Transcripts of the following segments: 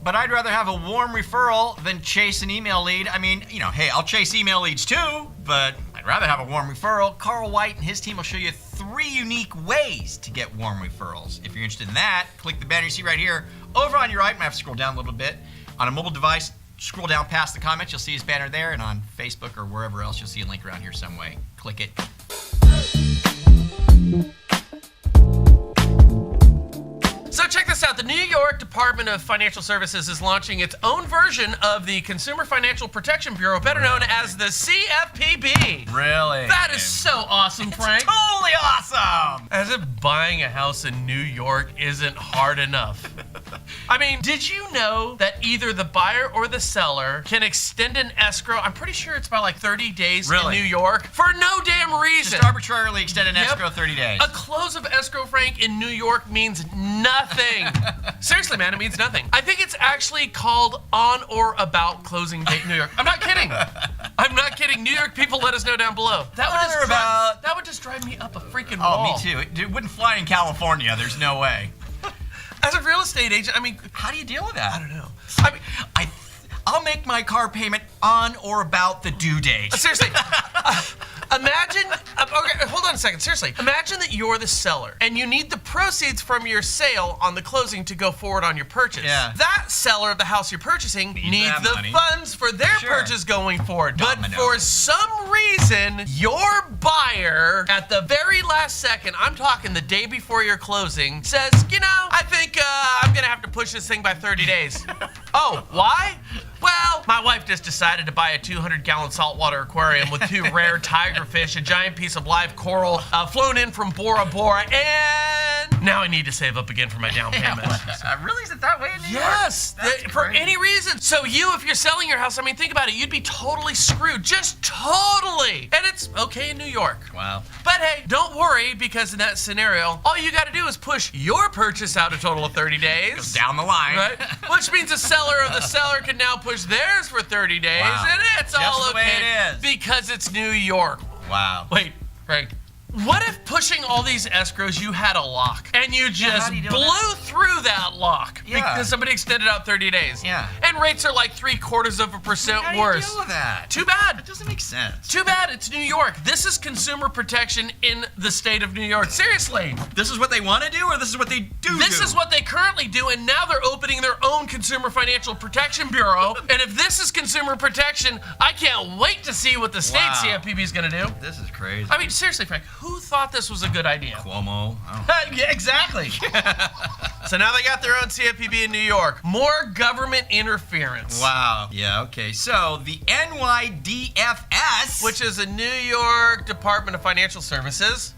but I'd rather have a warm referral than chase an email lead. I mean, hey, I'll chase email leads too, but I'd rather have a warm referral. Carl White and his team will show you 3 unique ways to get warm referrals. If you're interested in that, click the banner you see right here over on your right. I might have to scroll down a little bit. On a mobile device, scroll down past the comments. You'll see his banner there, and on Facebook or wherever else, you'll see a link around here some way. Click it. So check this out. The New York Department of Financial Services is launching its own version of the Consumer Financial Protection Bureau, better known as the CFPB. Really? That is so awesome, Frank. Totally awesome! As if buying a house in New York isn't hard enough. I mean, did you know that either the buyer or the seller can extend an escrow? I'm pretty sure it's by like 30 days in New York for no damn reason. Just arbitrarily extend an escrow 30 days. A close of escrow, Frank, in New York means nothing. Seriously, man, it means nothing. I think it's actually called on or about closing date New York. I'm not kidding. I'm not kidding. New York people, let us know down below. That would just drive me up a freaking wall. Oh, me too. It wouldn't fly in California. There's no way. As a real estate agent, I mean, how do you deal with that? I don't know. I mean, I'll make my car payment on or about the due date. Seriously. Imagine, okay, hold on a second, seriously. Imagine that you're the seller and you need the proceeds from your sale on the closing to go forward on your purchase. Yeah. That seller of the house you're purchasing needs the money. funds for their purchase going forward. Domino. But for some reason, your buyer, at the very last second, I'm talking the day before your closing, says, I think I'm gonna have to push this thing by 30 days. Oh, why? Well, my wife just decided to buy a 200-gallon saltwater aquarium with 2 rare tigerfish, a giant piece of live coral flown in from Bora Bora, and now I need to save up again for my down payment. Really? Is it that way in New York? Yes, for any reason. So if you're selling your house, I mean, think about it. You'd be totally screwed, just totally. And it's okay in New York. Wow. But hey, don't worry, because in that scenario, all you got to do is push your purchase out a total of 30 days. Goes down the line. Right? Which means the seller can now push theirs for 30 days, and it's Just all the way okay it is. because it's New York. Wow. Wait, Frank. What if pushing all these escrows, you had a lock, and you just blew through that lock because somebody extended out 30 days? Yeah. And rates are like 0.75% How do worse. you deal with that? Too bad. It doesn't make sense. Too bad. It's New York. This is consumer protection in the state of New York. Seriously. This is what they want to do, or this is what they do? This is what they currently do, and now they're opening their own Consumer Financial Protection Bureau. And if this is consumer protection, I can't wait to see what the state CFPB is going to do. This is crazy. I mean, seriously, Frank, who thought this was a good idea? Cuomo. Yeah, exactly. So now they got their own CFPB in New York. More government interference. Wow. Yeah, okay. So the NYDFS, which is the New York Department of Financial Services,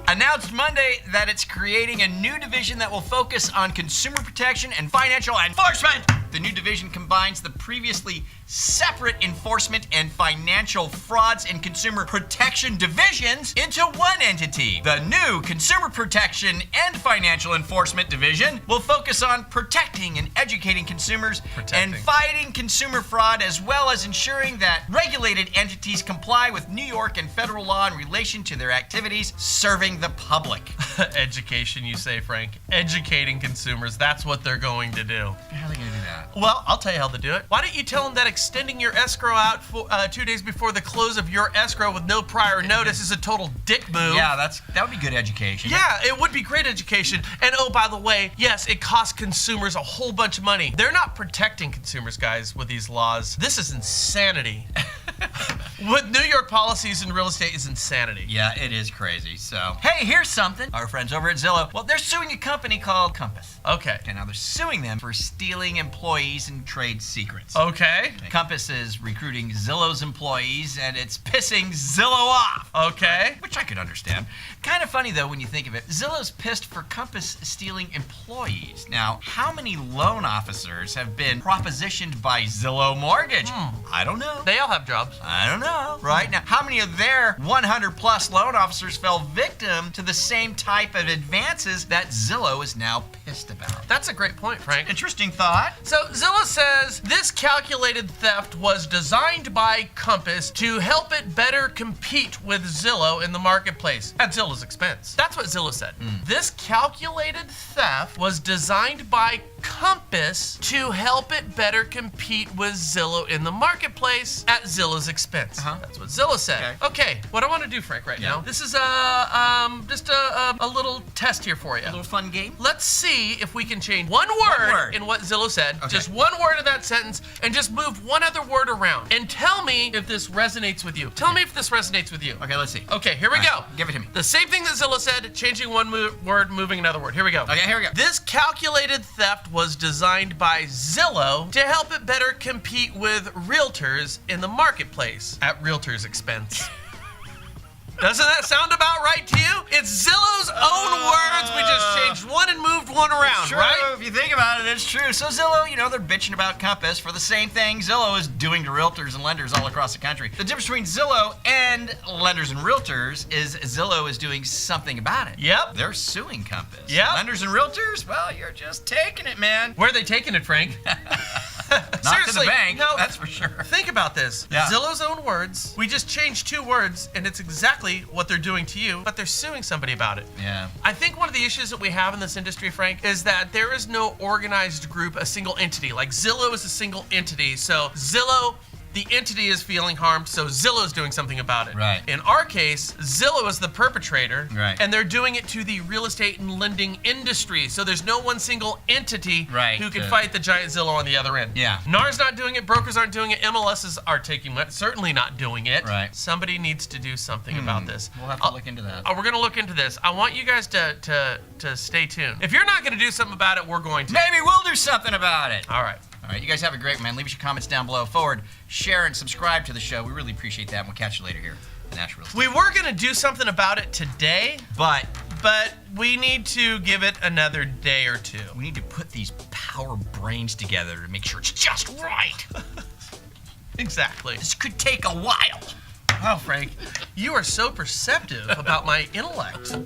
announced Monday that it's creating a new division that will focus on consumer protection and financial enforcement. The new division combines the previously separate enforcement and financial frauds and consumer protection divisions into one entity. The new Consumer Protection and Financial Enforcement Division will focus on protecting and educating consumers and fighting consumer fraud, as well as ensuring that regulated entities comply with New York and federal law in relation to their activities serving the public. Education, you say, Frank. Educating consumers. That's what they're going to do. How are they going to do that? Well, I'll tell you how to do it. Why don't you tell them that extending your escrow out for 2 days before the close of your escrow with no prior notice is a total dick move. Yeah, that would be good education. Yeah, it would be great education. And oh, by the way, yes, it costs consumers a whole bunch of money. They're not protecting consumers, guys, with these laws. This is insanity. With New York policies in real estate is insanity. Yeah, it is crazy. So, hey, here's something. Our friends over at Zillow, well, they're suing a company called Compass. Okay. And now they're suing them for stealing employees and trade secrets. Okay. Compass is recruiting Zillow's employees, and it's pissing Zillow off. Okay. Which I could understand. Kind of funny, though, when you think of it. Zillow's pissed for Compass stealing employees. Now, how many loan officers have been propositioned by Zillow Mortgage? I don't know. They all have jobs. I don't know. Right? Now, how many of their 100-plus loan officers fell victim to the same type of advances that Zillow is now pissed about? That's a great point, Frank. Interesting thought. So Zillow says this calculated theft was designed by Compass to help it better compete with Zillow in the marketplace at Zillow's expense. That's what Zillow said. This calculated theft was designed by Compass to help it better compete with Zillow in the marketplace at Zillow's expense. That's what Zillow said. Okay, what I want to do, Frank, right now, this is just a little test here for you. A little fun game. Let's see if we can change one word in what Zillow said, just one word in that sentence, and just move one other word around. And tell me if this resonates with you. Tell me if this resonates with you. Okay, let's see. Okay, here we go. Give it to me. The same thing that Zillow said, changing one word, moving another word. Here we go. Okay, here we go. This calculated theft was designed by Zillow to help it better compete with realtors in the marketplace at realtors' expense. Doesn't that sound about right to you? It's Zillow's own words. We just changed one and moved one around, True. right? If you think about it, it's true. So Zillow, they're bitching about Compass for the same thing Zillow is doing to realtors and lenders all across the country. The difference between Zillow and lenders and realtors is Zillow is doing something about it. Yep. They're suing Compass. Yep. Lenders and realtors, well, you're just taking it, man. Where are they taking it, Frank? Not Seriously, to the bank, no, that's for sure. Think about this. Yeah. Zillow's own words. We just changed two words, and it's exactly what they're doing to you, but they're suing somebody about it. Yeah. I think one of the issues that we have in this industry, Frank, is that there is no organized group, a single entity. Like Zillow is a single entity, so Zillow, the entity is feeling harmed, so Zillow is doing something about it. Right. In our case, Zillow is the perpetrator, Right. and they're doing it to the real estate and lending industry. So there's no one single entity Right. who can fight the giant Zillow on the other end. Yeah. NAR's not doing it, brokers aren't doing it, MLSs are certainly not doing it. Right. Somebody needs to do something about this. We'll have to look into that. We're gonna look into this. I want you guys to stay tuned. If you're not gonna do something about it, we're going to. Maybe we'll do something about it. All right. All right, you guys have a great one, man. Leave us your comments down below. Forward, share, and subscribe to the show. We really appreciate that, and we'll catch you later here on Natural Real Estate. We were gonna do something about it today, But but we need to give it another day or two. we need to put these power brains together to make sure it's just right. Exactly. This could take a while. Wow, Frank, you are so perceptive about my intellect.